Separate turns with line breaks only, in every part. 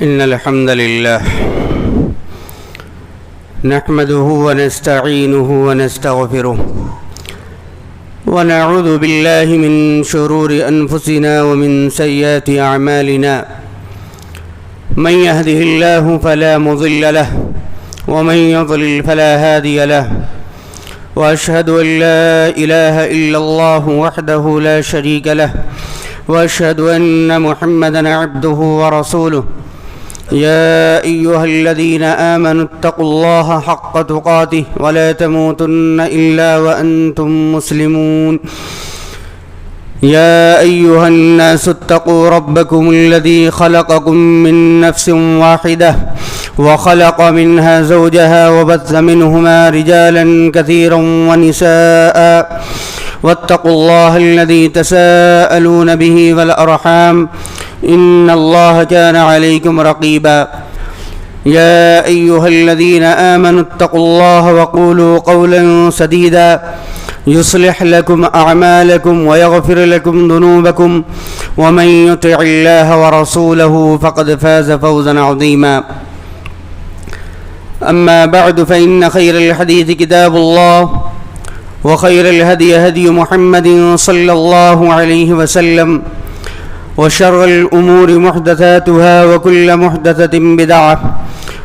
إن الحمد لله نحمده ونستعينه ونستغفره ونعوذ بالله من شرور أنفسنا ومن سيئات أعمالنا من يهده الله فلا مضل له ومن يضلل فلا هادي له وأشهد أن لا إله إلا الله وحده لا شريك له وأشهد أن محمدًا عبده ورسوله يا أيها الذين آمنوا اتقوا الله حق تقاته ولا تموتن إلا وأنتم مسلمون يا أيها الناس اتقوا ربكم الذي خلقكم من نفس واحدة وخلق منها زوجها وبث منهما رجالا كثيرا ونساء واتقوا الله الذي تساءلون به والأرحام إن الله كان عليكم رقيبا يا أيها الذين آمنوا اتقوا الله وقولوا قولا سديدا يصلح لكم أعمالكم ويغفر لكم ذنوبكم ومن يطع الله ورسوله فقد فاز فوزا عظيما أما بعد فإن خير الحديث كتاب الله وخير الهدي هدي محمد صلى الله عليه وسلم وشر الأمور محدثاتها وكل محدثة بدعة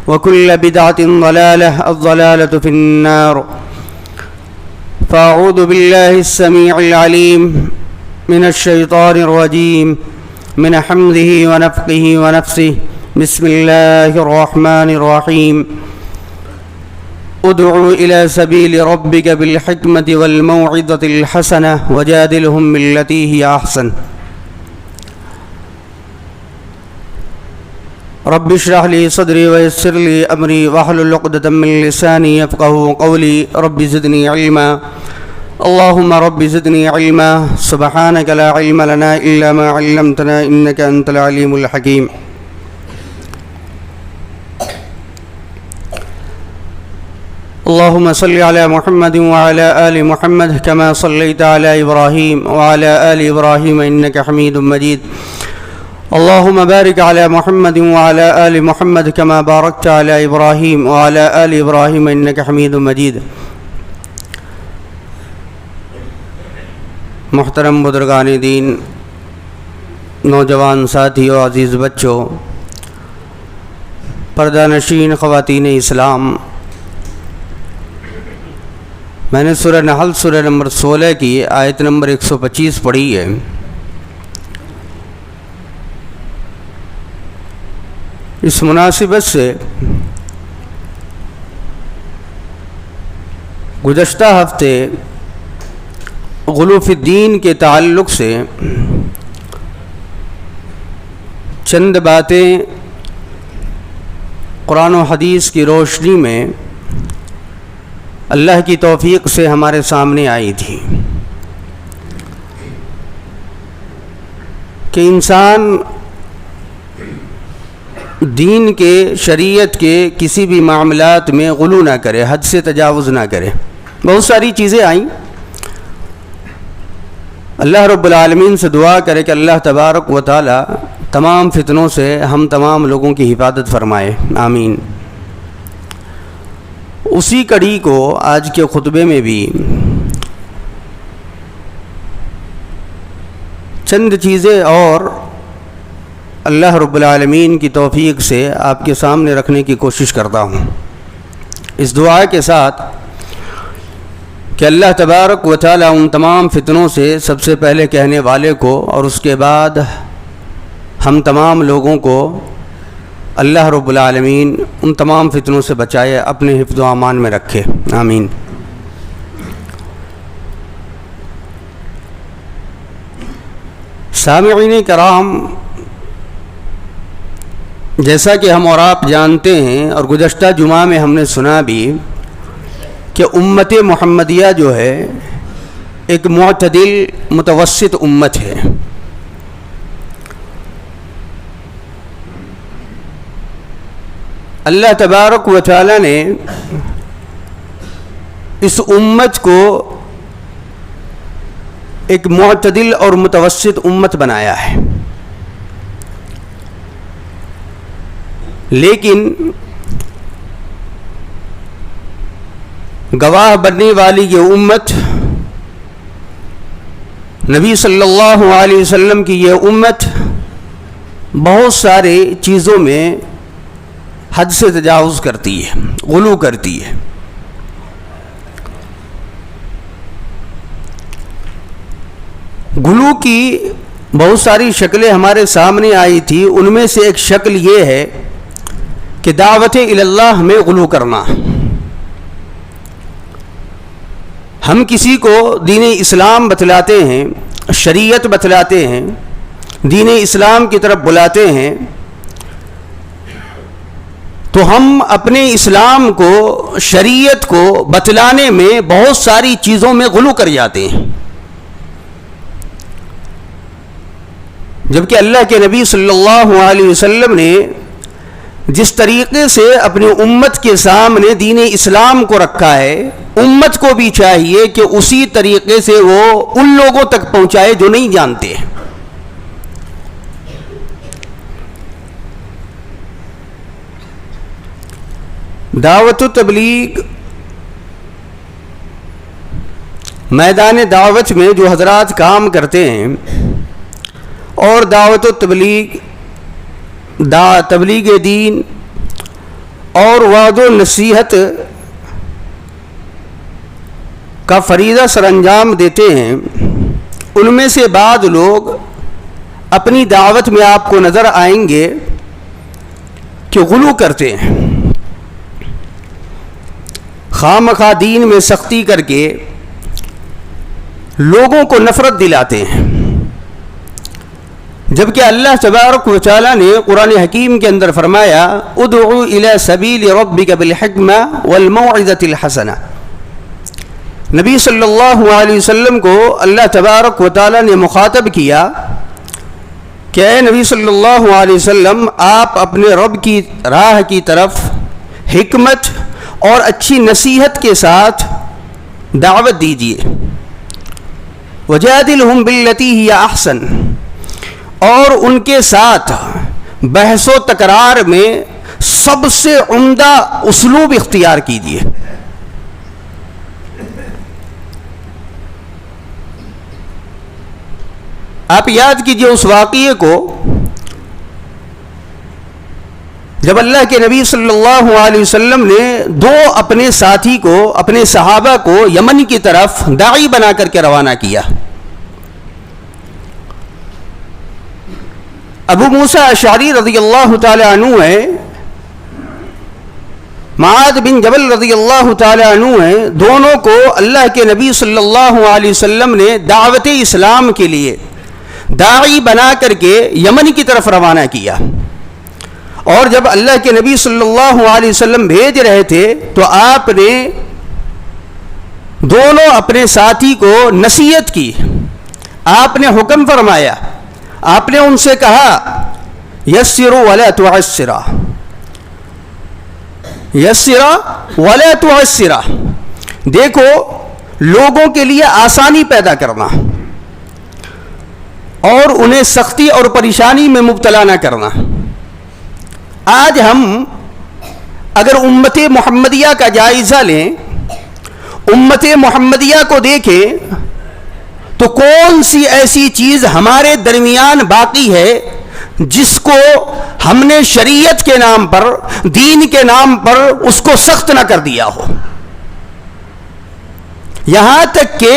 وكل بدعة ضلالة الضلالة في النار فأعوذ بالله السميع العليم من الشيطان الرجيم من حمده ونفخه ونفسه بسم الله الرحمن الرحيم ادع إلى سبيل ربك بالحكمة والموعظة الحسنة وجادلهم بالتي هي أحسن رب اشرح لي صدري ويسر لي أمري واحلل عقدة من لساني يفقهوا قولي رب زدني علما اللهم رب زدني علما سبحانك لا علم لنا إلا ما علمتنا إنك أنت العليم الحكيم اللهم صل على محمد وعلى آل محمد كما صليت على إبراهيم وعلى آل إبراهيم إنك حميد مجيد اللهم بارك على محمد وعلى آل محمد كما باركت على إبراهيم وعلى آل إبراهيم إنك حميد مجيد محترم بزرگان دین، نوجوان ساتھیوں، عزیز بچوں، پردہ نشین خواتین اسلام، میں نے سورہ نحل سورہ نمبر 16 کی آیت نمبر 125 پڑھی ہے۔ اس مناسبت سے گزشتہ ہفتے غلو فی الدین کے تعلق سے چند باتیں قرآن و حدیث کی روشنی میں اللہ کی توفیق سے ہمارے سامنے آئی تھی کہ انسان دین کے، شریعت کے کسی بھی معاملات میں غلو نہ کرے، حد سے تجاوز نہ کرے۔ بہت ساری چیزیں آئیں، اللہ رب العالمین سے دعا کرے کہ اللہ تبارک و تعالی تمام فتنوں سے ہم تمام لوگوں کی حفاظت فرمائے، آمین۔ اسی کڑی کو آج کے خطبے میں بھی چند چیزیں اور اللہ رب العالمین کی توفیق سے آپ کے سامنے رکھنے کی کوشش کرتا ہوں، اس دعا کے ساتھ کہ اللہ تبارک و تعالی ان تمام فتنوں سے سب سے پہلے کہنے والے کو اور اس کے بعد ہم تمام لوگوں کو اللہ رب العالمین ان تمام فتنوں سے بچائے، اپنے حفظ و امان میں رکھے، آمین۔ سامعین کرام، جیسا کہ ہم اور آپ جانتے ہیں اور گزشتہ جمعہ میں ہم نے سنا بھی کہ امت محمدیہ جو ہے ایک معتدل متوسط امت ہے۔ اللہ تبارک و تعالی نے اس امت کو ایک معتدل اور متوسط امت بنایا ہے۔ لیکن گواہ بننے والی یہ امت، نبی صلی اللہ علیہ وسلم کی یہ امت بہت سارے چیزوں میں حد سے تجاوز کرتی ہے، غلو کرتی ہے۔ غلو کی بہت ساری شکلیں ہمارے سامنے آئی تھی، ان میں سے ایک شکل یہ ہے کہ دعوت اللہ میں غلو کرنا۔ ہم کسی کو دین اسلام بتلاتے ہیں، شریعت بتلاتے ہیں، دین اسلام کی طرف بلاتے ہیں، تو ہم اپنے اسلام کو، شریعت کو بتلانے میں بہت ساری چیزوں میں غلو کر جاتے ہیں، جبکہ اللہ کے نبی صلی اللہ علیہ وسلم نے جس طریقے سے اپنی امت کے سامنے دین اسلام کو رکھا ہے، امت کو بھی چاہیے کہ اسی طریقے سے وہ ان لوگوں تک پہنچائے جو نہیں جانتے۔ دعوت و تبلیغ، میدان دعوت میں جو حضرات کام کرتے ہیں اور دعوت و تبلیغ، تبلیغ دین اور وعظ و نصیحت کا فریضہ سر انجام دیتے ہیں، ان میں سے بعض لوگ اپنی دعوت میں آپ کو نظر آئیں گے کہ غلو کرتے ہیں، خواہ مخواہ دین میں سختی کر کے لوگوں کو نفرت دلاتے ہیں، جبکہ اللہ تبارک و تعالیٰ نے قرآن حکیم کے اندر فرمایا ادعو الی سبیل ربک بالحکمہ والموعظۃ الحسنہ۔ نبی صلی اللہ علیہ وسلم کو اللہ تبارک و تعالیٰ نے مخاطب کیا کہ اے نبی صلی اللہ علیہ وسلم، آپ اپنے رب کی راہ کی طرف حکمت اور اچھی نصیحت کے ساتھ دعوت دیجیے، وجادلہم باللتی ہی احسن، اور ان کے ساتھ بحث و تکرار میں سب سے عمدہ اسلوب اختیار کیجیے۔ آپ یاد کیجئے اس واقعے کو جب اللہ کے نبی صلی اللہ علیہ وسلم نے دو اپنے ساتھی کو، اپنے صحابہ کو یمن کی طرف داعی بنا کر کے روانہ کیا۔ ابو موسیٰ اشعری رضی اللہ تعالی عنہ ہے، معاذ بن جبل رضی اللہ تعالی عنہ ہیں، دونوں کو اللہ کے نبی صلی اللہ علیہ وسلم نے دعوت اسلام کے لیے داعی بنا کر کے یمن کی طرف روانہ کیا، اور جب اللہ کے نبی صلی اللہ علیہ وسلم بھیج رہے تھے تو آپ نے دونوں اپنے ساتھی کو نصیحت کی، آپ نے حکم فرمایا، آپ نے ان سے کہا یسروا ولا تعسرا، یسرا ولا تعسرا، دیکھو لوگوں کے لیے آسانی پیدا کرنا اور انہیں سختی اور پریشانی میں مبتلا نہ کرنا۔ آج ہم اگر امت محمدیہ کا جائزہ لیں، امت محمدیہ کو دیکھیں، تو کون سی ایسی چیز ہمارے درمیان باقی ہے جس کو ہم نے شریعت کے نام پر، دین کے نام پر اس کو سخت نہ کر دیا ہو؟ یہاں تک کہ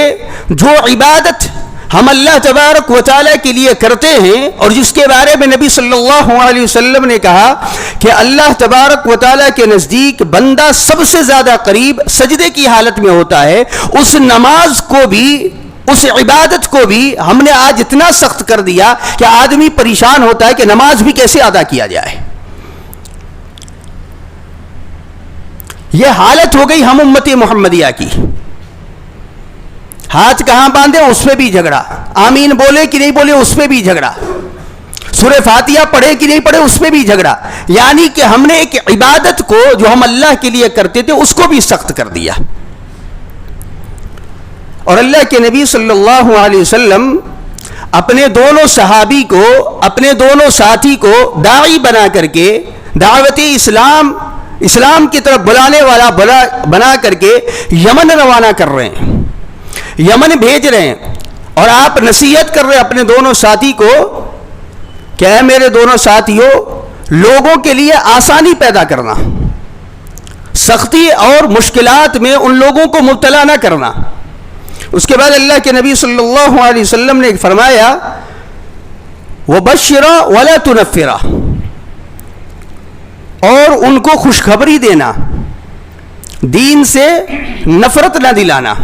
جو عبادت ہم اللہ تبارک و تعالیٰ کے لیے کرتے ہیں اور جس کے بارے میں نبی صلی اللہ علیہ وسلم نے کہا کہ اللہ تبارک و تعالیٰ کے نزدیک بندہ سب سے زیادہ قریب سجدے کی حالت میں ہوتا ہے، اس نماز کو بھی، اس عبادت کو بھی ہم نے آج اتنا سخت کر دیا کہ آدمی پریشان ہوتا ہے کہ نماز بھی کیسے ادا کیا جائے۔ یہ حالت ہو گئی ہم امت محمدیہ کی۔ ہاتھ کہاں باندھے اس پہ بھی جھگڑا، آمین بولے کہ نہیں بولے اس پہ بھی جھگڑا، سورہ فاتحہ پڑھے کہ نہیں پڑھے اس پہ بھی جھگڑا، یعنی کہ ہم نے ایک عبادت کو جو ہم اللہ کے لیے کرتے تھے اس کو بھی سخت کر دیا۔ اور اللہ کے نبی صلی اللہ علیہ وسلم اپنے دونوں صحابی کو، اپنے دونوں ساتھی کو داعی بنا کر کے دعوت اسلام کی طرف بلانے والا بنا کر کے یمن روانہ کر رہے ہیں، یمن بھیج رہے ہیں، اور آپ نصیحت کر رہے ہیں اپنے دونوں ساتھی کو کہ اے میرے دونوں ساتھیوں، لوگوں کے لیے آسانی پیدا کرنا، سختی اور مشکلات میں ان لوگوں کو مبتلا نہ کرنا۔ اس کے بعد اللہ کے نبی صلی اللہ علیہ وسلم نے فرمایا وَبَشِّرَ وَلَا تُنَفِّرَ، اور ان کو خوشخبری دینا، دین سے نفرت نہ دلانا۔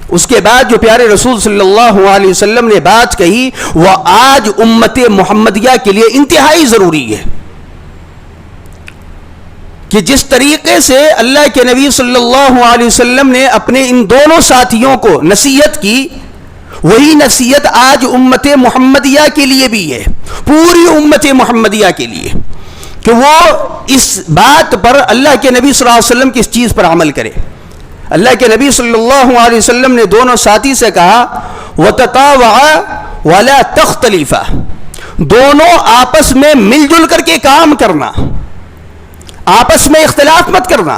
اس کے بعد جو پیارے رسول صلی اللہ علیہ وسلم نے بات کہی وہ آج امت محمدیہ کے لیے انتہائی ضروری ہے کہ جس طریقے سے اللہ کے نبی صلی اللہ علیہ وسلم نے اپنے ان دونوں ساتھیوں کو نصیحت کی، وہی نصیحت آج امت محمدیہ کے لیے بھی ہے، پوری امت محمدیہ کے لیے، کہ وہ اس بات پر اللہ کے نبی صلی اللہ علیہ وسلم کی اس چیز پر عمل کرے۔ اللہ کے نبی صلی اللہ علیہ وسلم نے دونوں ساتھی سے کہا وَتَطَاوَعَا وَلَا تَخْتَلِفَا، دونوں آپس میں مل جل کر کے کام کرنا، آپس میں اختلاف مت کرنا۔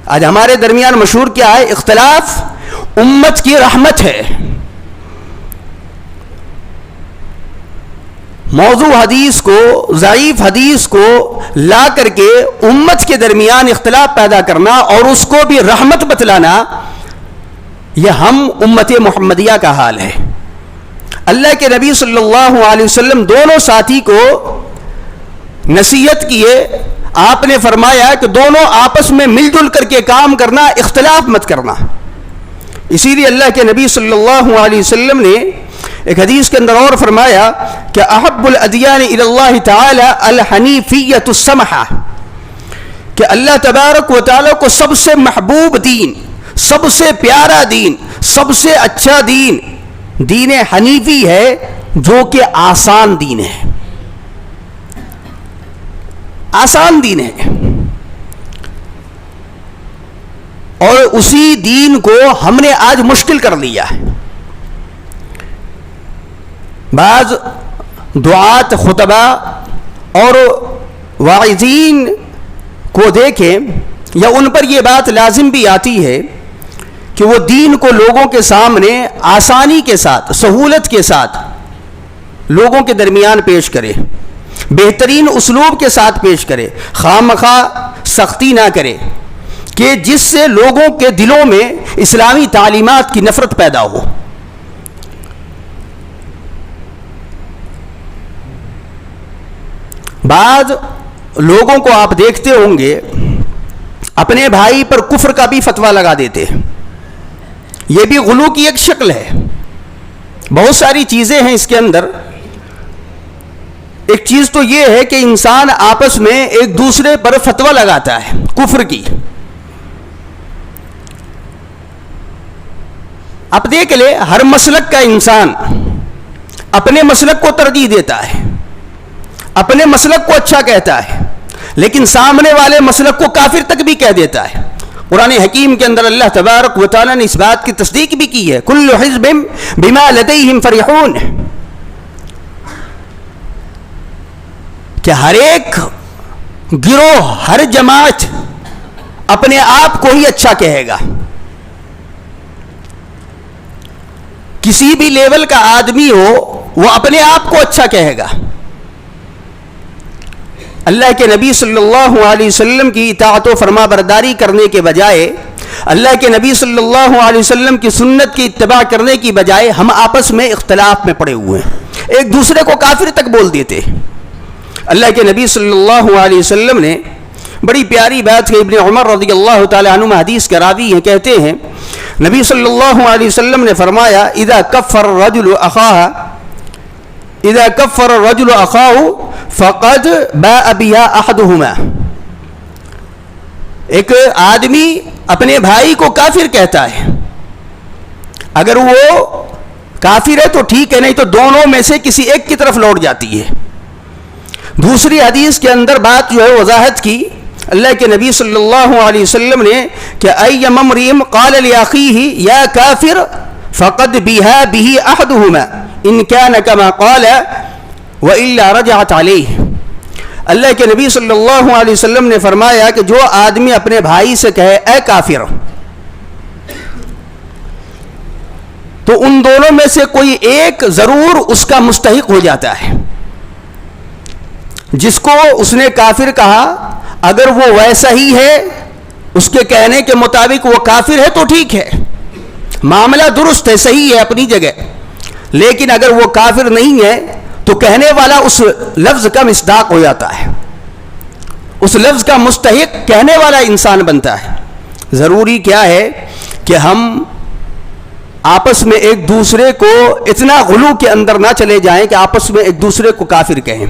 آج ہمارے درمیان مشہور کیا ہے؟ اختلاف امت کی رحمت ہے۔ موضوع حدیث کو، ضعیف حدیث کو لا کر کے امت کے درمیان اختلاف پیدا کرنا اور اس کو بھی رحمت بتلانا، یہ ہم امت محمدیہ کا حال ہے۔ اللہ کے نبی صلی اللہ علیہ وسلم دونوں ساتھی کو نصیحت کیے، آپ نے فرمایا کہ دونوں آپس میں مل جل کر کے کام کرنا، اختلاف مت کرنا۔ اسی لیے اللہ کے نبی صلی اللہ علیہ وسلم نے ایک حدیث کے اندر اور فرمایا کہ احب الادیان الی اللہ تعالی الحنیفیۃ السمحہ، کہ اللہ تبارک و تعالی کو سب سے محبوب دین، سب سے پیارا دین، سب سے اچھا دین دین حنیفی ہے، جو کہ آسان دین ہے، آسان دین ہے۔ اور اسی دین کو ہم نے آج مشکل کر لیا ہے۔ بعض دعات، خطبہ اور واعظین کو دیکھیں، یا ان پر یہ بات لازم بھی آتی ہے کہ وہ دین کو لوگوں کے سامنے آسانی کے ساتھ، سہولت کے ساتھ لوگوں کے درمیان پیش کرے، بہترین اسلوب کے ساتھ پیش کرے، خواہ سختی نہ کرے کہ جس سے لوگوں کے دلوں میں اسلامی تعلیمات کی نفرت پیدا ہو۔ بعض لوگوں کو آپ دیکھتے ہوں گے اپنے بھائی پر کفر کا بھی فتویٰ لگا دیتے ہیں، یہ بھی غلو کی ایک شکل ہے۔ بہت ساری چیزیں ہیں اس کے اندر۔ ایک چیز تو یہ ہے کہ انسان آپس میں ایک دوسرے پر فتویٰ لگاتا ہے کفر کی۔ اب دیکھ لے، ہر مسلک کا انسان اپنے مسلک کو ترجیح دیتا ہے، اپنے مسلک کو اچھا کہتا ہے، لیکن سامنے والے مسلک کو کافر تک بھی کہہ دیتا ہے۔ قرآن حکیم کے اندر اللہ تبارک و تعالیٰ نے اس بات کی تصدیق بھی کی ہے، کل حزب بما لدیہم فرحون، کہ ہر ایک گروہ، ہر جماعت اپنے آپ کو ہی اچھا کہے گا۔ کسی بھی لیول کا آدمی ہو وہ اپنے آپ کو اچھا کہے گا۔ اللہ کے نبی صلی اللہ علیہ وسلم کی اطاعت و فرما برداری کرنے کے بجائے، اللہ کے نبی صلی اللہ علیہ وسلم کی سنت کی اتباع کرنے کی بجائے ہم آپس میں اختلاف میں پڑے ہوئے ہیں، ایک دوسرے کو کافر تک بول دیتے۔ اللہ کے نبی صلی اللہ علیہ وسلم نے بڑی پیاری بات کہ ابن عمر رضی اللہ تعالی عنہ حدیث کے راوی ہیں، کہتے ہیں نبی صلی اللہ علیہ وسلم نے فرمایا اذا کفر الرجل اخاہ فقد باء بها احدهما، ایک آدمی اپنے بھائی کو کافر کہتا ہے، اگر وہ کافر ہے تو ٹھیک ہے، نہیں تو دونوں میں سے کسی ایک کی طرف لوٹ جاتی ہے۔ دوسری حدیث کے اندر بات جو ہے وضاحت کی اللہ کے نبی صلی اللہ علیہ وسلم نے کہ ایم امرئ قال لاخیہ یا کافر فقد بها به احدهما ان كان كما قال والا رجعت علیہ، اللہ کے نبی صلی اللہ علیہ وسلم نے فرمایا کہ جو آدمی اپنے بھائی سے کہے اے کافر، تو ان دونوں میں سے کوئی ایک ضرور اس کا مستحق ہو جاتا ہے۔ جس کو اس نے کافر کہا اگر وہ ویسا ہی ہے، اس کے کہنے کے مطابق وہ کافر ہے تو ٹھیک ہے، معاملہ درست ہے، صحیح ہے اپنی جگہ، لیکن اگر وہ کافر نہیں ہے تو کہنے والا اس لفظ کا مصداق ہو جاتا ہے، اس لفظ کا مستحق کہنے والا انسان بنتا ہے۔ ضروری کیا ہے کہ ہم آپس میں ایک دوسرے کو اتنا غلو کے اندر نہ چلے جائیں کہ آپس میں ایک دوسرے کو کافر کہیں۔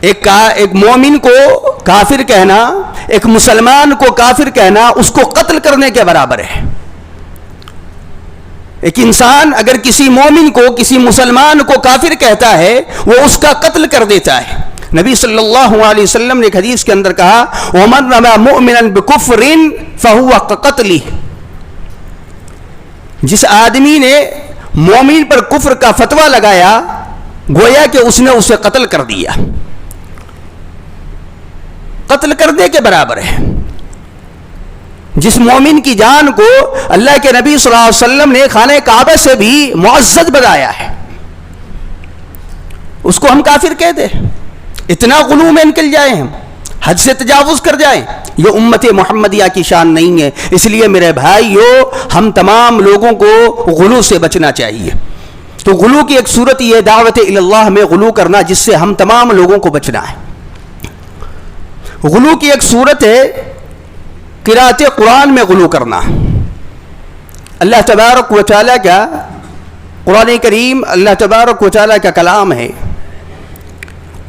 ایک مومن کو کافر کہنا، ایک مسلمان کو کافر کہنا اس کو قتل کرنے کے برابر ہے۔ ایک انسان اگر کسی مومن کو، کسی مسلمان کو کافر کہتا ہے، وہ اس کا قتل کر دیتا ہے۔ نبی صلی اللہ علیہ وسلم نے ایک حدیث کے اندر کہا وَمَنْ رَمَى مُؤْمِنًا بِكُفْرٍ فَهُوَ كَقَتْلِهِ، جس آدمی نے مومن پر کفر کا فتویٰ لگایا گویا کہ اس نے اسے قتل کر دیا، قتل کرنے کے برابر ہے۔ جس مومن کی جان کو اللہ کے نبی صلی اللہ علیہ وسلم نے خانہ کعبہ سے بھی معزز بنایا ہے، اس کو ہم کافر کہہ دیں، اتنا غلو میں نکل جائیں، ہم حد سے تجاوز کر جائیں، یہ امت محمدیہ کی شان نہیں ہے۔ اس لیے میرے بھائیو، ہم تمام لوگوں کو غلو سے بچنا چاہیے۔ تو غلو کی ایک صورت یہ دعوت اللہ میں غلو کرنا، جس سے ہم تمام لوگوں کو بچنا ہے۔ غلو کی ایک صورت ہے قرأت قرآن میں غلو کرنا۔ اللہ تبارک و تعالیٰ کا قرآن کریم اللہ تبارک و تعالیٰ کا کلام ہے،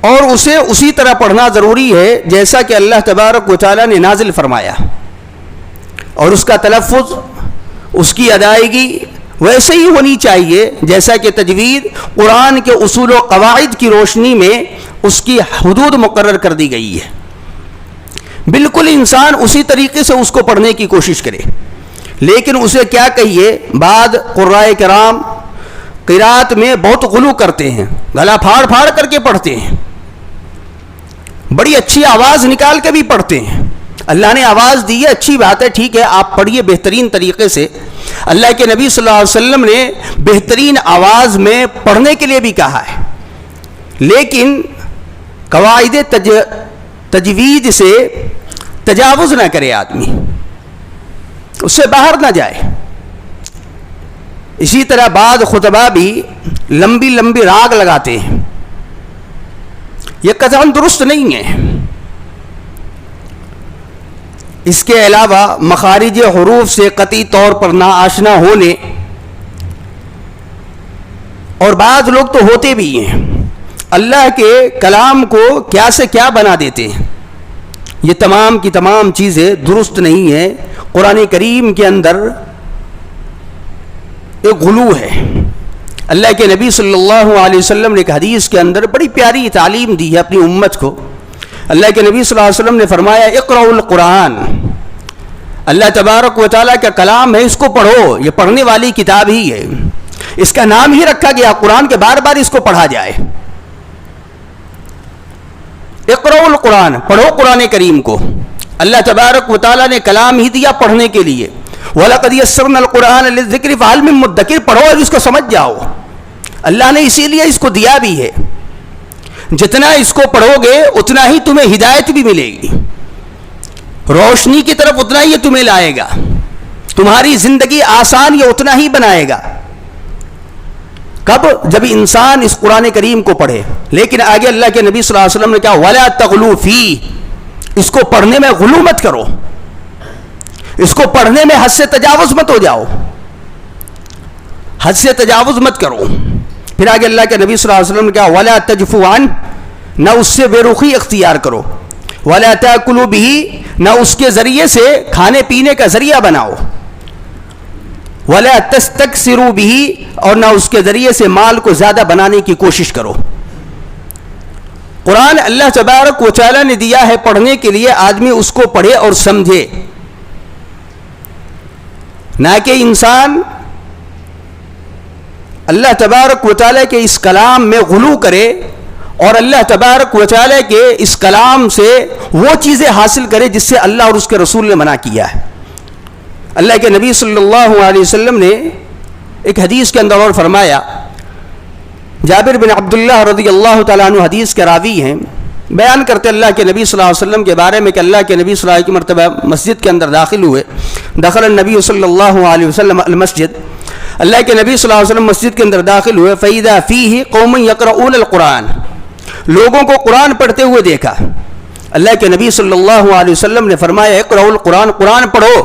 اور اسے اسی طرح پڑھنا ضروری ہے جیسا کہ اللہ تبارک و تعالیٰ نے نازل فرمایا، اور اس کا تلفظ، اس کی ادائیگی ویسے ہی ہونی چاہیے جیسا کہ تجوید قرآن کے اصول و قواعد کی روشنی میں اس کی حدود مقرر کر دی گئی ہے۔ بالکل انسان اسی طریقے سے اس کو پڑھنے کی کوشش کرے، لیکن اسے کیا کہیے، بعض قرائے کرام قرات میں بہت غلو کرتے ہیں، گلا پھاڑ پھاڑ کر کے پڑھتے ہیں، بڑی اچھی آواز نکال کے بھی پڑھتے ہیں۔ اللہ نے آواز دی ہے، اچھی بات ہے، ٹھیک ہے، آپ پڑھیے بہترین طریقے سے۔ اللہ کے نبی صلی اللہ علیہ وسلم نے بہترین آواز میں پڑھنے کے لیے بھی کہا ہے، لیکن قواعد تجوید سے تجاوز نہ کرے آدمی، اس سے باہر نہ جائے۔ اسی طرح بعض خطبہ بھی لمبی لمبی راگ لگاتے ہیں، یہ قطعاً درست نہیں ہے۔ اس کے علاوہ مخارج حروف سے قطعی طور پر ناآشنا ہونے، اور بعض لوگ تو ہوتے بھی ہیں اللہ کے کلام کو کیا سے کیا بنا دیتے ہیں۔ یہ تمام کی تمام چیزیں درست نہیں ہیں۔ قرآن کریم کے اندر ایک غلو ہے۔ اللہ کے نبی صلی اللہ علیہ وسلم نے ایک حدیث کے اندر بڑی پیاری تعلیم دی ہے اپنی امت کو۔ اللہ کے نبی صلی اللہ علیہ وسلم نے فرمایا اقرؤوا القرآن، اللہ تبارک و تعالیٰ کا کلام ہے، اس کو پڑھو، یہ پڑھنے والی کتاب ہی ہے، اس کا نام ہی رکھا گیا قرآن کے بار بار اس کو پڑھا جائے۔ اقرؤوا القرآن، پڑھو قرآن کریم کو، اللہ تبارک و تعالیٰ نے کلام ہی دیا پڑھنے کے لیے۔ وَلَقَدْ يَسَّرْنَا الْقُرْآنَ لِلذِّكْرِ فَهَلْ مِن مُدَّكِرٍ، پڑھو اور اس کو سمجھ جاؤ۔ اللہ نے اسی لیے اس کو دیا بھی ہے، جتنا اس کو پڑھو گے اتنا ہی تمہیں ہدایت بھی ملے گی، روشنی کی طرف اتنا ہی یہ تمہیں لائے گا، تمہاری زندگی آسان یہ اتنا ہی بنائے گا۔ کب؟ جب انسان اس قرآن کریم کو پڑھے۔ لیکن آگے اللہ کے نبی صلی اللہ علیہ وسلم نے کہا وَلَا تَغْلُوا فِيهِ، اس کو پڑھنے میں غلو مت کرو، اس کو پڑھنے میں حد سے تجاوز مت ہو جاؤ، حد سے تجاوز مت کرو۔ پھر آگے اللہ کے نبی صلی اللہ علیہ وسلم نے کہا وَلَا تَجْفُوا عَنْهُ، نہ اس سے بے رخی اختیار کرو، وَلَا تَأْكُلُوا بِهِ، نہ اس کے ذریعے سے کھانے پینے کا ذریعہ بناؤ، وَلَا تَسْتَكْثِرُوا بِهِ، اور نہ اس کے ذریعے سے مال کو زیادہ بنانے کی کوشش کرو۔ قرآن اللہ تبارک و تعالیٰ نے دیا ہے پڑھنے کے لیے، آدمی اس کو پڑھے اور سمجھے، نہ کہ انسان اللہ تبارک و تعالیٰ کے اس کلام میں غلو کرے اور اللہ تبارک و تعالی کے اس کلام سے وہ چیزیں حاصل کرے جس سے اللہ اور اس کے رسول نے منع کیا ہے. اللہ کے نبی صلی اللہ علیہ وسلم نے ایک حدیث کے اندر اور فرمایا, جابر بن عبداللہ رضی اللہ تعالیٰ عنہ حدیث کے راوی ہیں, بیان کرتے اللہ کے نبی صلی اللہ علیہ وسلم کے بارے میں کہ اللہ کے نبی صلی اللہ علیہ وسلم کی مرتبہ مسجد کے اندر داخل ہوئے. دخل النبی صلی اللہ علیہ وسلم المسجد, اللہ کے نبی صلی اللہ علیہ وسلم مسجد کے اندر داخل ہوئے. فَإِذَا فِيهِ قَوْمٌ يَقْرَؤُونَ الْقُرْآنَ, لوگوں کو قرآن پڑھتے ہوئے دیکھا. اللہ کے نبی صلی اللہ علیہ وسلم نے فرمایا اقرؤوا القرآن, قرآن پڑھو,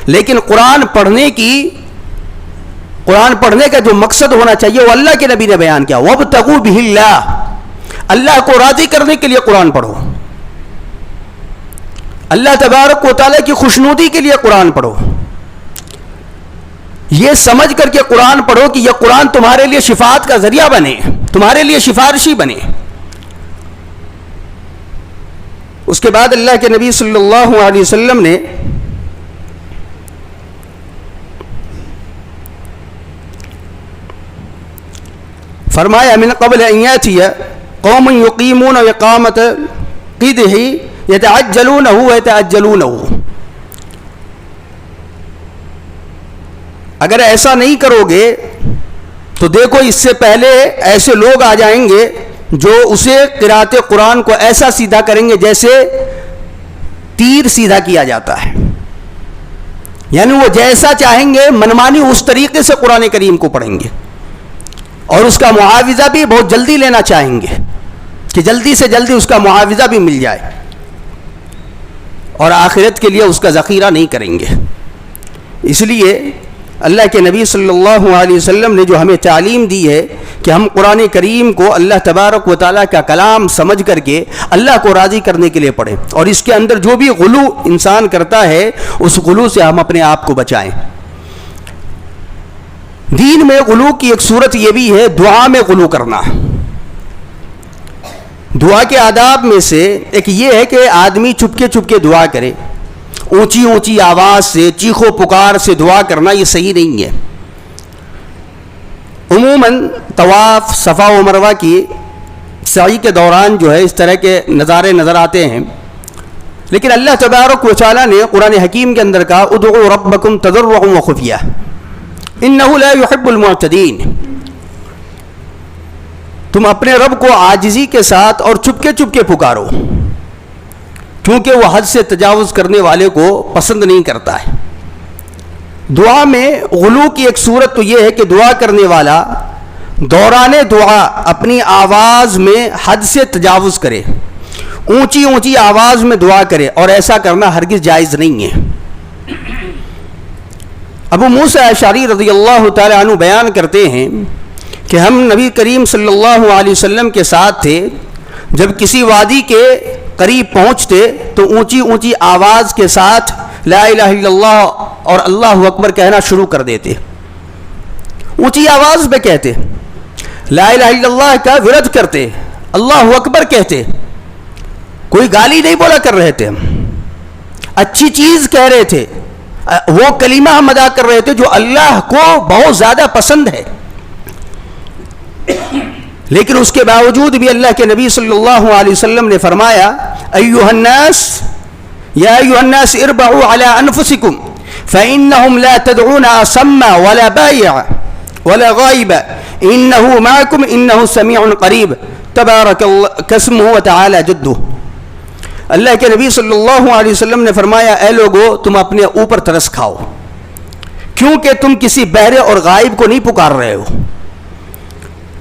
لیکن قرآن پڑھنے کا جو مقصد ہونا چاہیے وہ اللہ کے نبی نے بیان کیا. وَابْتَغُوا بِهِ اللَّهَ, اللہ کو راضی کرنے کے لیے قرآن پڑھو, اللہ تبارک و تعالیٰ کی خوشنودی کے لیے قرآن پڑھو. یہ سمجھ کر کے قرآن پڑھو کہ یہ قرآن تمہارے لیے شفاعت کا ذریعہ بنے, تمہارے لیے سفارشی بنے. اس کے بعد اللہ کے نبی صلی اللہ علیہ وسلم نے فرمایا من قبل ان یاتی قوم یقیمون اقامۃ قدہ یتعجلونہ ویتعجلونہ, اگر ایسا نہیں کرو گے تو دیکھو اس سے پہلے ایسے لوگ آ جائیں گے جو اسے قرأت قرآن کو ایسا سیدھا کریں گے جیسے تیر سیدھا کیا جاتا ہے, یعنی وہ جیسا چاہیں گے منمانی اس طریقے سے قرآن کریم کو پڑھیں گے, اور اس کا معاوضہ بھی بہت جلدی لینا چاہیں گے کہ جلدی سے جلدی اس کا معاوضہ بھی مل جائے, اور آخرت کے لیے اس کا ذخیرہ نہیں کریں گے. اس لیے اللہ کے نبی صلی اللہ علیہ وسلم نے جو ہمیں تعلیم دی ہے کہ ہم قرآن کریم کو اللہ تبارک و تعالیٰ کا کلام سمجھ کر کے اللہ کو راضی کرنے کے لیے پڑھیں, اور اس کے اندر جو بھی غلو انسان کرتا ہے اس غلو سے ہم اپنے آپ کو بچائیں. دین میں غلو کی ایک صورت یہ بھی ہے دعا میں غلو کرنا. دعا کے آداب میں سے ایک یہ ہے کہ آدمی چپکے دعا کرے, اونچی آواز سے چیخ و پکار سے دعا کرنا یہ صحیح نہیں ہے. عموماً طواف صفا و مروہ کی سعی کے دوران جو ہے اس طرح کے نظارے نظر آتے ہیں, لیکن اللہ تبارک و تعالیٰ نے قرآن حکیم کے اندر کہا ادعوا ربکم تضرعا وخفیہ انہ لا یحب المعتدین, تم اپنے رب کو عاجزی کے ساتھ اور چپکے پکارو, کیونکہ وہ حد سے تجاوز کرنے والے کو پسند نہیں کرتا ہے. دعا میں غلو کی ایک صورت تو یہ ہے کہ دعا کرنے والا دوران دعا اپنی آواز میں حد سے تجاوز کرے, اونچی آواز میں دعا کرے, اور ایسا کرنا ہرگز جائز نہیں ہے. ابو موسیٰ اشعری رضی اللہ تعالی عنہ بیان کرتے ہیں کہ ہم نبی کریم صلی اللہ علیہ وسلم کے ساتھ تھے, جب کسی وادی کے قریب پہنچتے تو اونچی آواز کے ساتھ لا الہ الا اللہ اور اللہ اکبر کہنا شروع کر دیتے. اونچی آواز میں کہتے, لا الہ الا اللہ کا ورد کرتے, اللہ اکبر کہتے, کوئی گالی نہیں بولا کر رہے تھے, اچھی چیز کہہ رہے تھے, وہ کلمہ ہم ادا کر رہے تھے جو اللہ کو بہت زیادہ پسند ہے. لیکن اس کے باوجود بھی اللہ کے نبی صلی اللہ علیہ وسلم نے فرمایا ایھا الناس یا ایھا الناس اربعوا علی انفسکم فانہم لا تدعون اصم ولا بائع ولا غائب انہ معکم انہ سمیع قریب تبارک اسمہ وتعالی جدہ. اللہ کے نبی صلی اللہ علیہ وسلم نے فرمایا اے لوگو تم اپنے اوپر ترس کھاؤ, کیونکہ تم کسی بہرے اور غائب کو نہیں پکار رہے ہو,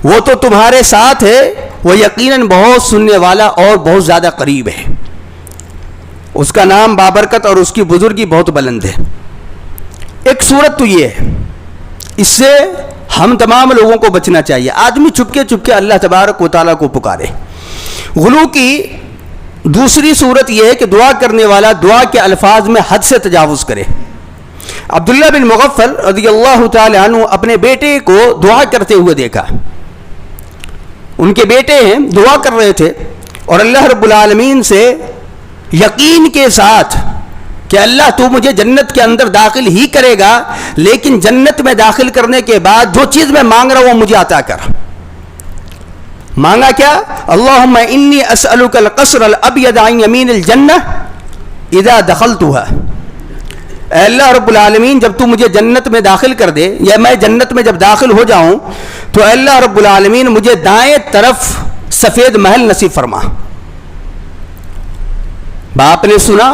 وہ تو تمہارے ساتھ ہے, وہ یقیناً بہت سننے والا اور بہت زیادہ قریب ہے, اس کا نام بابرکت اور اس کی بزرگی بہت بلند ہے. ایک صورت تو یہ ہے, اس سے ہم تمام لوگوں کو بچنا چاہیے. آدمی چپکے اللہ تبارک و تعالیٰ کو پکارے. غلو کی دوسری صورت یہ ہے کہ دعا کرنے والا دعا کے الفاظ میں حد سے تجاوز کرے. عبداللہ بن مغفل رضی اللہ تعالی عنہ اپنے بیٹے کو دعا کرتے ہوئے دیکھا. ان کے بیٹے ہیں, دعا کر رہے تھے اور اللہ رب العالمین سے یقین کے ساتھ کہ اللہ تو مجھے جنت کے اندر داخل ہی کرے گا, لیکن جنت میں داخل کرنے کے بعد جو چیز میں مانگ رہا ہوں وہ مجھے عطا کر. مانگا کیا؟ اللہم انی اسألک القصر الابید عن یمین الجنہ اذا دخلتها، اے اللہ رب العالمین جب تو مجھے جنت میں داخل کر دے، یا میں جنت میں جب داخل ہو جاؤں تو اے اللہ رب العالمین مجھے دائیں طرف سفید محل نصیب فرما۔ باپ نے سنا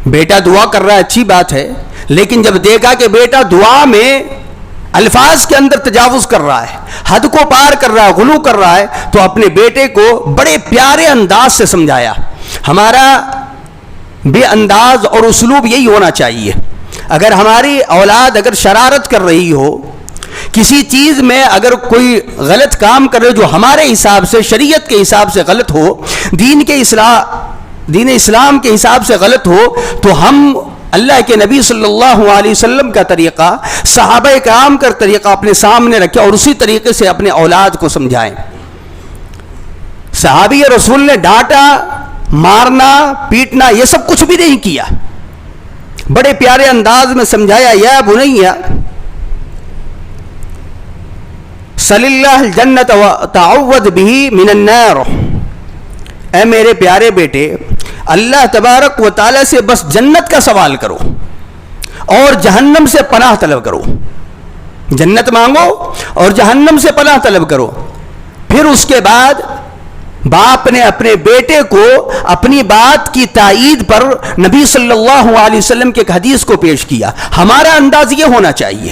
بیٹا دعا کر رہا ہے، اچھی بات ہے، لیکن جب دیکھا کہ بیٹا دعا میں الفاظ کے اندر تجاوز کر رہا ہے، حد کو پار کر رہا ہے، غلو کر رہا ہے، تو اپنے بیٹے کو بڑے پیارے انداز سے سمجھایا۔ ہمارا بے انداز اور اسلوب یہی ہونا چاہیے۔ اگر ہماری اولاد اگر شرارت کر رہی ہو، کسی چیز میں اگر کوئی غلط کام کر رہے جو ہمارے حساب سے، شریعت کے حساب سے غلط ہو، دین اسلام کے حساب سے غلط ہو، تو ہم اللہ کے نبی صلی اللہ علیہ وسلم کا طریقہ، صحابہ کرام کا طریقہ اپنے سامنے رکھیں اور اسی طریقے سے اپنے اولاد کو سمجھائیں۔ صحابی رسول نے ڈانٹا، مارنا، پیٹنا یہ سب کچھ بھی نہیں کیا، بڑے پیارے انداز میں سمجھایا۔ یا بنیا صلی اللہ الجنت وتعوذ به من النار، اے میرے پیارے بیٹے اللہ تبارک و تعالی سے بس جنت کا سوال کرو اور جہنم سے پناہ طلب کرو، جنت مانگو اور جہنم سے پناہ طلب کرو۔ پھر اس کے بعد باپ نے اپنے بیٹے کو اپنی بات کی تائید پر نبی صلی اللہ علیہ وسلم کے ایک حدیث کو پیش کیا۔ ہمارا انداز یہ ہونا چاہیے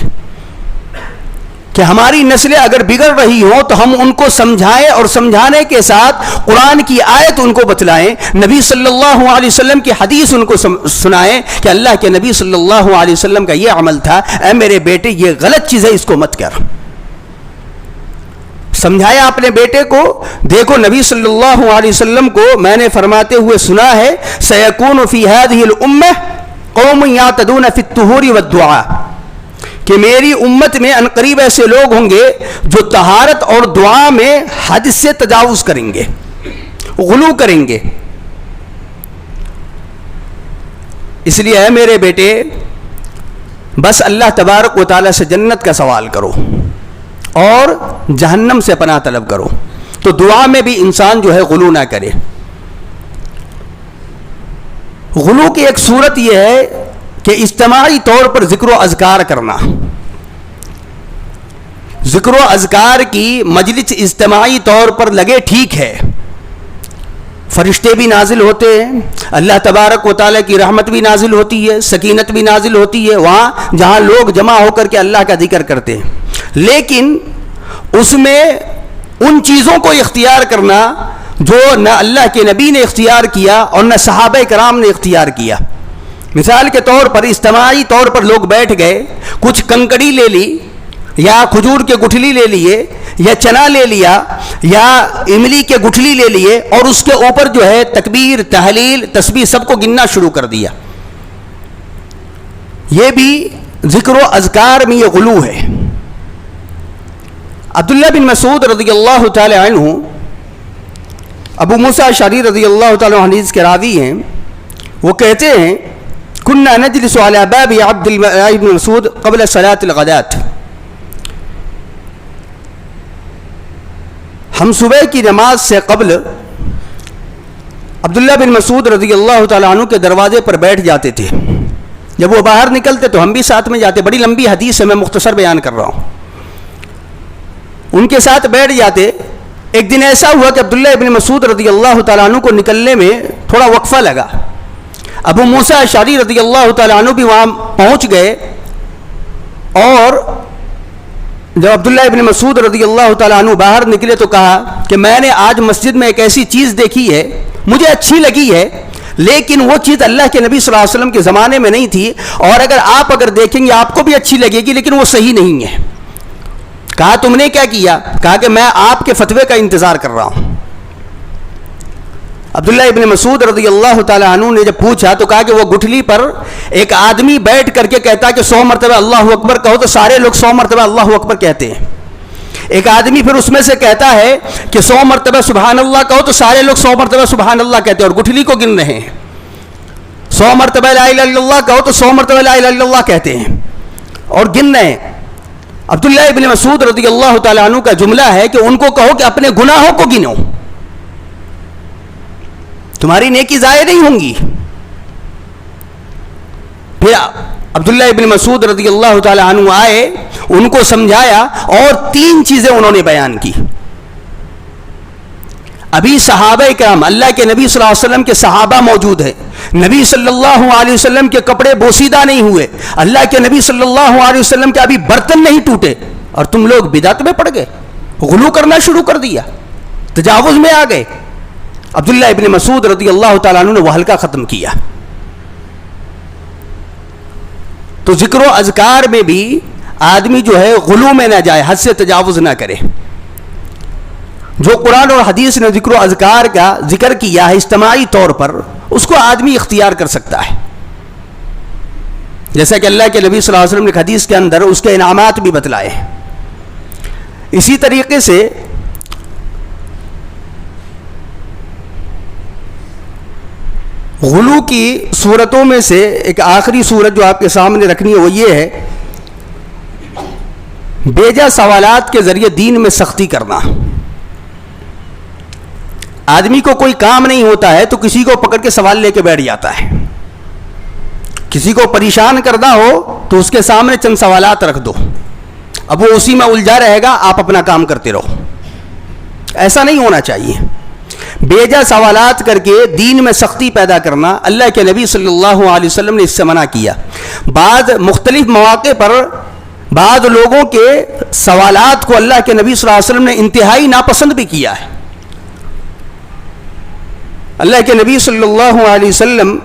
کہ ہماری نسلیں اگر بگڑ رہی ہوں تو ہم ان کو سمجھائیں اور سمجھانے کے ساتھ قرآن کی آیت ان کو بتلائیں، نبی صلی اللہ علیہ وسلم کی حدیث ان کو سنائیں کہ اللہ کے نبی صلی اللہ علیہ وسلم کا یہ عمل تھا، اے میرے بیٹے یہ غلط چیز ہے، اس کو مت کر۔ سمجھایا اپنے بیٹے کو۔ دیکھو نبی صلی اللہ علیہ وسلم کو میں نے فرماتے ہوئے سنا ہے، سیکون فی ہذہ الامہ قوم یعتدون فی الطہور والدعاء، کہ میری امت میں عنقریب ایسے لوگ ہوں گے جو طہارت اور دعا میں حد سے تجاوز کریں گے، غلو کریں گے۔ اس لیے اے میرے بیٹے بس اللہ تبارک و تعالیٰ سے جنت کا سوال کرو اور جہنم سے پناہ طلب کرو، تو دعا میں بھی انسان جو ہے غلو نہ کرے۔ غلو کی ایک صورت یہ ہے کہ اجتماعی طور پر ذکر و اذکار کرنا، ذکر و اذکار کی مجلس اجتماعی طور پر لگے ٹھیک ہے، فرشتے بھی نازل ہوتے ہیں، اللہ تبارک و تعالیٰ کی رحمت بھی نازل ہوتی ہے، سکینت بھی نازل ہوتی ہے وہاں جہاں لوگ جمع ہو کر کے اللہ کا ذکر کرتے ہیں، لیکن اس میں ان چیزوں کو اختیار کرنا جو نہ اللہ کے نبی نے اختیار کیا اور نہ صحابہ کرام نے اختیار کیا۔ مثال کے طور پر اجتماعی طور پر لوگ بیٹھ گئے، کچھ کنکڑی لے لی یا کھجور کے گٹھلی لے لیے یا چنا لے لیا یا املی کے گٹھلی لے لیے اور اس کے اوپر جو ہے تکبیر، تحلیل، تسبیح سب کو گننا شروع کر دیا، یہ بھی ذکر و اذکار میں یہ غلو ہے۔ عبداللہ بن مسعود رضی اللہ تعالی عنہ، ابو موسیٰ اشعری رضی اللہ تعالی عنہ حدیث کے راوی ہیں، وہ کہتے ہیں کننا نجلس علی باب عبد اللہ بن مسعود قبل صلاۃ الغداۃ، ہم صبح کی نماز سے قبل عبداللہ بن مسعود رضی اللہ تعالیٰ عنہ کے دروازے پر بیٹھ جاتے تھے، جب وہ باہر نکلتے تو ہم بھی ساتھ میں جاتے۔ بڑی لمبی حدیث ہے، میں مختصر بیان کر رہا ہوں۔ ان کے ساتھ بیٹھ جاتے۔ ایک دن ایسا ہوا کہ عبداللہ بن مسعود رضی اللہ تعالیٰ عنہ کو نکلنے میں تھوڑا وقفہ لگا، ابو موسیٰ اشعری رضی اللہ تعالیٰ عنہ بھی وہاں پہنچ گئے، اور جب عبداللہ ابن مسعود رضی اللہ تعالیٰ عنہ باہر نکلے تو کہا کہ میں نے آج مسجد میں ایک ایسی چیز دیکھی ہے، مجھے اچھی لگی ہے، لیکن وہ چیز اللہ کے نبی صلی اللہ علیہ وسلم کے زمانے میں نہیں تھی، اور اگر دیکھیں گے آپ کو بھی اچھی لگے گی، لیکن وہ صحیح نہیں ہے۔ کہا تم نے کیا کیا؟ کہا کہ میں آپ کے فتوے کا انتظار کر رہا ہوں۔ عبداللہ ابن مسعود رضی اللہ تعالیٰ عنہ نے جب پوچھا تو کہا کہ وہ گٹھلی پر ایک آدمی بیٹھ کر کے کہتا کہ 100 مرتبہ اللہ اکبر کہو تو سارے لوگ 100 مرتبہ اللہ اکبر کہتے ہیں۔ ایک آدمی پھر اس میں سے کہتا ہے کہ 100 مرتبہ سبحان اللہ کہو تو سارے لوگ 100 مرتبہ سبحان اللہ کہتے ہیں اور گٹھلی کو گن رہے ہیں۔ 100 مرتبہ لا الہ الا اللہ کہو تو 100 مرتبہ لا الہ الا اللہ کہتے ہیں اور گن رہے ہیں۔ عبداللہ ابن مسعود رضی اللہ تعالیٰ عنہ کا جملہ ہے کہ ان کو کہو کہ اپنے گناہوں کو گنو، تمہاری نیکی ضائع نہیں ہوں گی. پھر عبداللہ ابن مسعود رضی اللہ تعالیٰ عنہ آئے، ان کو سمجھایا اور 3 چیزیں انہوں نے بیان کی. ابھی صحابہ کرام، اللہ کے نبی صلی اللہ علیہ وسلم کے صحابہ موجود ہیں، نبی صلی اللہ علیہ وسلم کے کپڑے بوسیدہ نہیں ہوئے، اللہ کے نبی صلی اللہ علیہ وسلم کے ابھی برتن نہیں ٹوٹے، اور تم لوگ بدعت میں پڑ گئے، غلو کرنا شروع کر دیا، تجاوز میں آ گئے. عبداللہ ابن مسعود رضی اللہ تعالیٰ عنہ نے وہ حلقہ ختم کیا. تو ذکر و اذکار میں بھی آدمی جو ہے غلو میں نہ جائے، حد سے تجاوز نہ کرے. جو قرآن اور حدیث نے ذکر و اذکار کا ذکر کیا ہے اجتماعی طور پر، اس کو آدمی اختیار کر سکتا ہے. جیسا کہ اللہ کے نبی صلی اللہ علیہ وسلم نے حدیث کے اندر اس کے انعامات بھی بتلائے ہیں. اسی طریقے سے غلو کی صورتوں میں سے ایک آخری صورت جو آپ کے سامنے رکھنی ہے وہ یہ ہے بیجا سوالات کے ذریعے دین میں سختی کرنا. آدمی کو کوئی کام نہیں ہوتا ہے تو کسی کو پکڑ کے سوال لے کے بیٹھ جاتا ہے. کسی کو پریشان کرنا ہو تو اس کے سامنے چند سوالات رکھ دو، اب وہ اسی میں الجھا رہے گا، آپ اپنا کام کرتے رہو. ایسا نہیں ہونا چاہیے. بیجا سوالات کر کے دین میں سختی پیدا کرنا اللہ کے نبی صلی اللہ علیہ وسلم نے اس سے منع کیا. بعض مختلف مواقع پر بعض لوگوں کے سوالات کو اللہ کے نبی صلی اللہ علیہ وسلم نے انتہائی ناپسند بھی کیا ہے. اللہ کے نبی صلی اللہ علیہ وسلم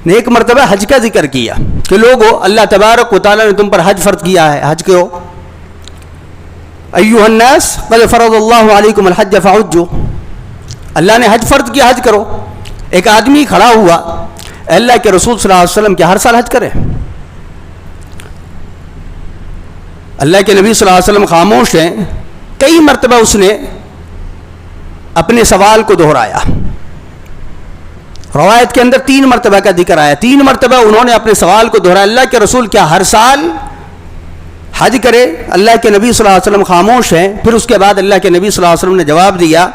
نے ایک مرتبہ حج کا ذکر کیا کہ لوگو، اللہ تبارک و تعالیٰ نے تم پر حج فرض کیا ہے، حج کرو. ایھا الناس قد فرض اللہ علیکم الحج فحجوا، اللہ نے حج فرض کیا، حج کرو. ایک آدمی کھڑا ہوا، اللہ کے رسول صلی اللہ علیہ وسلم کیا ہر سال حج کرے؟ اللہ کے نبی صلی اللہ علیہ وسلم خاموش ہیں. کئی مرتبہ اس نے اپنے سوال کو دہرایا. روایت کے اندر 3 مرتبہ کا ذکر آیا. 3 مرتبہ انہوں نے اپنے سوال کو دہرایا، اللہ کے رسول کیا ہر سال حج کرے؟ اللہ کے نبی صلی اللہ علیہ وسلم خاموش ہیں. پھر اس کے بعد اللہ کے نبی صلی اللہ علیہ وسلم نے جواب دیا،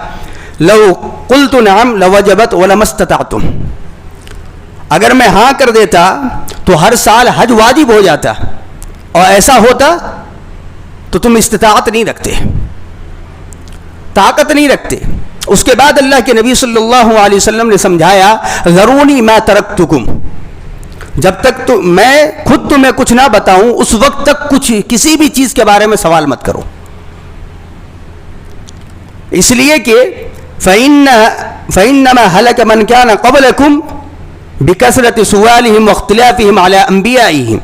لو قلت نعم لوجبت ولما استطعتم، اگر میں ہاں کر دیتا تو ہر سال حج واجب ہو جاتا، اور ایسا ہوتا تو تم استطاعت نہیں رکھتے، طاقت نہیں رکھتے. اس کے بعد اللہ کے نبی صلی اللہ علیہ وسلم نے سمجھایا، ذرونی ما ترکتکم، جب تک تو میں خود تمہیں کچھ نہ بتاؤں اس وقت تک کسی بھی چیز کے بارے میں سوال مت کرو. اس لیے کہ فإنما هلك من كان قبلكم بكثرة سؤالهم واختلافهم على أنبيائهم،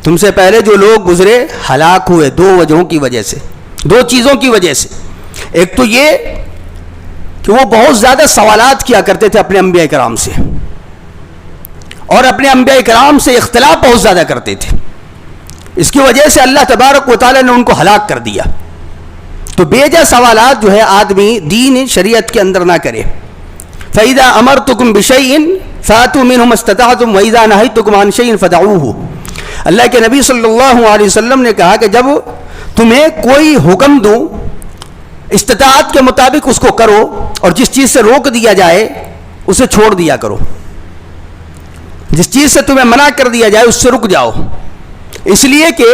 تم سے پہلے جو لوگ گزرے ہلاک ہوئے 2 وجہوں کی وجہ سے، 2 چیزوں کی وجہ سے. ایک تو یہ کہ وہ بہت زیادہ سوالات کیا کرتے تھے اپنے انبیاء کرام سے، اور اپنے انبیاء کرام سے اختلاف بہت زیادہ کرتے تھے. اس کی وجہ سے اللہ تبارک و تعالیٰ نے ان کو ہلاک کر دیا. تو بیجا سوالات جو ہے آدمی دین شریعت کے اندر نہ کرے. فَإِذَا أَمَرْتُكُمْ بِشَيْءٍ فَأْتُوا مِنْهُ مَا اسْتَطَعْتُمْ وَإِذَا نَهَيْتُكُمْ عَنْ شَيْءٍ فَدَعُوهُ. اللہ کے نبی صلی اللہ علیہ وسلم نے کہا کہ جب تمہیں کوئی حکم دوں استطاعت کے مطابق اس کو کرو، اور جس چیز سے روک دیا جائے اسے چھوڑ دیا کرو. جس چیز سے تمہیں منع کر دیا جائے اس سے رک جاؤ. اس لیے کہ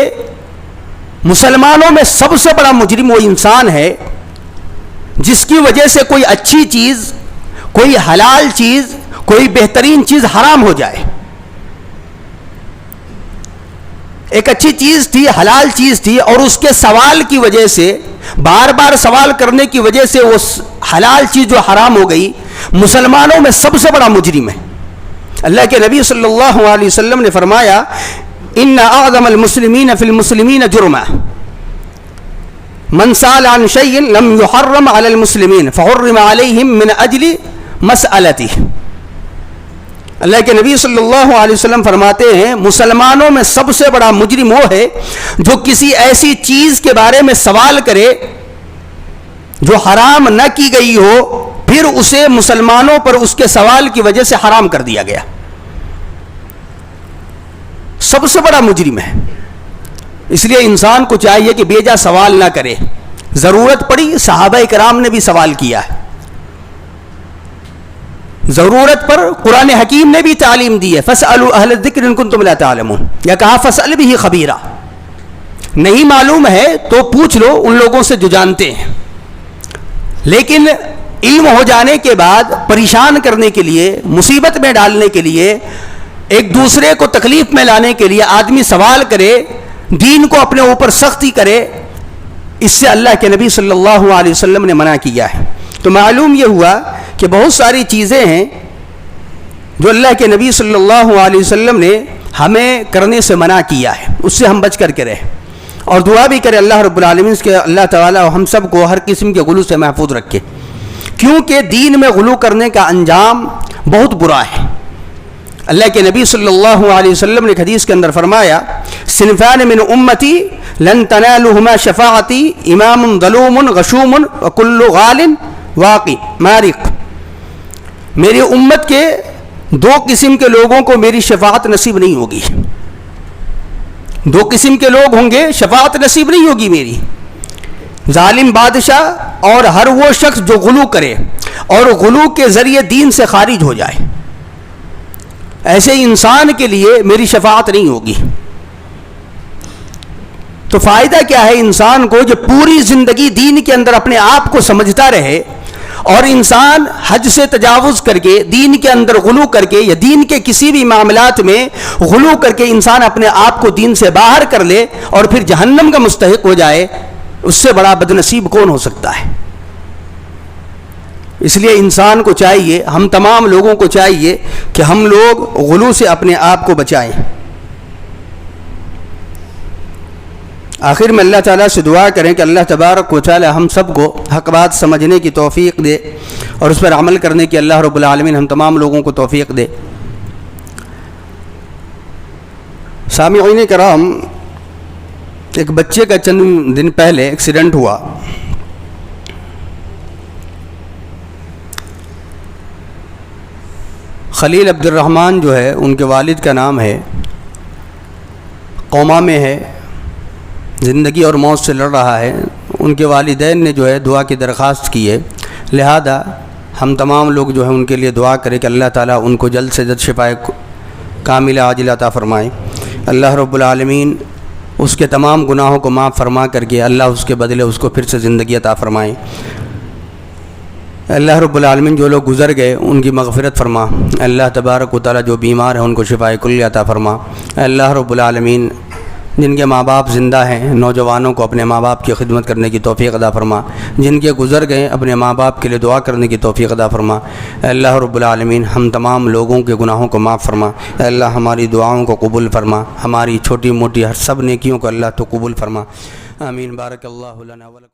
مسلمانوں میں سب سے بڑا مجرم وہ انسان ہے جس کی وجہ سے کوئی اچھی چیز، کوئی حلال چیز، کوئی بہترین چیز حرام ہو جائے. ایک اچھی چیز تھی، حلال چیز تھی، اور اس کے سوال کی وجہ سے، بار بار سوال کرنے کی وجہ سے وہ حلال چیز جو حرام ہو گئی. مسلمانوں میں سب سے بڑا مجرم ہے. اللہ کے نبی صلی اللہ علیہ وسلم نے فرمایا، ان اعظم المسلمین فی المسلمین جرما من سال عن شیء لم يحرم علی المسلمین فحرم علیہم من اجل مسألتہ. اللہ کے نبی صلی اللہ علیہ وسلم فرماتے ہیں مسلمانوں میں سب سے بڑا مجرم وہ ہے جو کسی ایسی چیز کے بارے میں سوال کرے جو حرام نہ کی گئی ہو، پھر اسے مسلمانوں پر اس کے سوال کی وجہ سے حرام کر دیا گیا. سب سے بڑا مجرم ہے. اس لیے انسان کو چاہیے کہ بے جا سوال نہ کرے. ضرورت پڑی صحابہ کرام نے بھی سوال کیا ہے, ضرورت پر قرآن حکیم نے بھی تعلیم دی ہے, فاسألوا اہل الذکر ان کنتم لا تعلمون, یا کہا فاسأل بہ خبیرا, نہیں معلوم ہے تو پوچھ لو ان لوگوں سے جو جانتے ہیں. لیکن علم ہو جانے کے بعد پریشان کرنے کے لیے, مصیبت میں ڈالنے کے لیے, ایک دوسرے کو تکلیف میں لانے کے لیے آدمی سوال کرے, دین کو اپنے اوپر سختی کرے, اس سے اللہ کے نبی صلی اللہ علیہ وسلم نے منع کیا ہے. تو معلوم یہ ہوا کہ بہت ساری چیزیں ہیں جو اللہ کے نبی صلی اللہ علیہ وسلم نے ہمیں کرنے سے منع کیا ہے, اس سے ہم بچ کر کے رہیں, اور دعا بھی کرے اللہ رب العالمین کہ اللہ تعالیٰ ہم سب کو ہر قسم کے غلو سے محفوظ رکھے, کیونکہ دین میں غلو کرنے کا انجام بہت برا ہے. اللہ کے نبی صلی اللہ علیہ وسلم نے حدیث کے اندر فرمایا, صنفان من امتی لن تنالهما شفاعتی امام ظلوم غشوم وکل غال واقی مارق. میری امت کے دو قسم کے لوگوں کو میری شفاعت نصیب نہیں ہوگی. دو قسم کے لوگ ہوں گے, شفاعت نصیب نہیں ہوگی میری. ظالم بادشاہ اور ہر وہ شخص جو غلو کرے اور غلو کے ذریعے دین سے خارج ہو جائے, ایسے انسان کے لیے میری شفاعت نہیں ہوگی. تو فائدہ کیا ہے انسان کو جو پوری زندگی دین کے اندر اپنے آپ کو سمجھتا رہے, اور انسان حد سے تجاوز کر کے دین کے اندر غلو کر کے یا دین کے کسی بھی معاملات میں غلو کر کے انسان اپنے آپ کو دین سے باہر کر لے اور پھر جہنم کا مستحق ہو جائے, اس سے بڑا بدنصیب کون ہو سکتا ہے. اس لیے انسان کو چاہیے, ہم تمام لوگوں کو چاہیے کہ ہم لوگ غلو سے اپنے آپ کو بچائیں. آخر میں اللہ تعالیٰ سے دعا کریں کہ اللہ تبارک و تعالیٰ ہم سب کو حق بات سمجھنے کی توفیق دے اور اس پر عمل کرنے کی اللہ رب العالمین ہم تمام لوگوں کو توفیق دے. سامعین کرام, ایک بچے کا چند دن پہلے ایکسیڈنٹ ہوا. خلیل عبد الرحمن جو ہے ان کے والد کا نام ہے, کوما میں ہے, زندگی اور موت سے لڑ رہا ہے. ان کے والدین نے جو ہے دعا کی درخواست کی ہے, لہذا ہم تمام لوگ جو ہیں ان کے لیے دعا کریں کہ اللہ تعالیٰ ان کو جلد سے جلد شفاء کاملہ عاجلہ عطا فرمائے. اللہ رب العالمین اس کے تمام گناہوں کو معاف فرما کر کے اللہ اس کے بدلے اس کو پھر سے زندگی عطا فرمائے. اللہ رب العالمین جو لوگ گزر گئے ان کی مغفرت فرما. اللہ تبارک و تعالیٰ جو بیمار ہیں ان کو شفاء کلیہ عطا فرما. اللہ رب العالمین جن کے ماں باپ زندہ ہیں, نوجوانوں کو اپنے ماں باپ کی خدمت کرنے کی توفیق عطا فرما. جن کے گزر گئے اپنے ماں باپ کے لیے دعا کرنے کی توفیق عطا فرما. اللہ رب العالمین ہم تمام لوگوں کے گناہوں کو معاف فرما. اللہ ہماری دعاؤں کو قبول فرما, ہماری چھوٹی موٹی ہر سب نیکیوں کو اللہ تو قبول فرما. آمین. بارک اللہ لنا ولکم.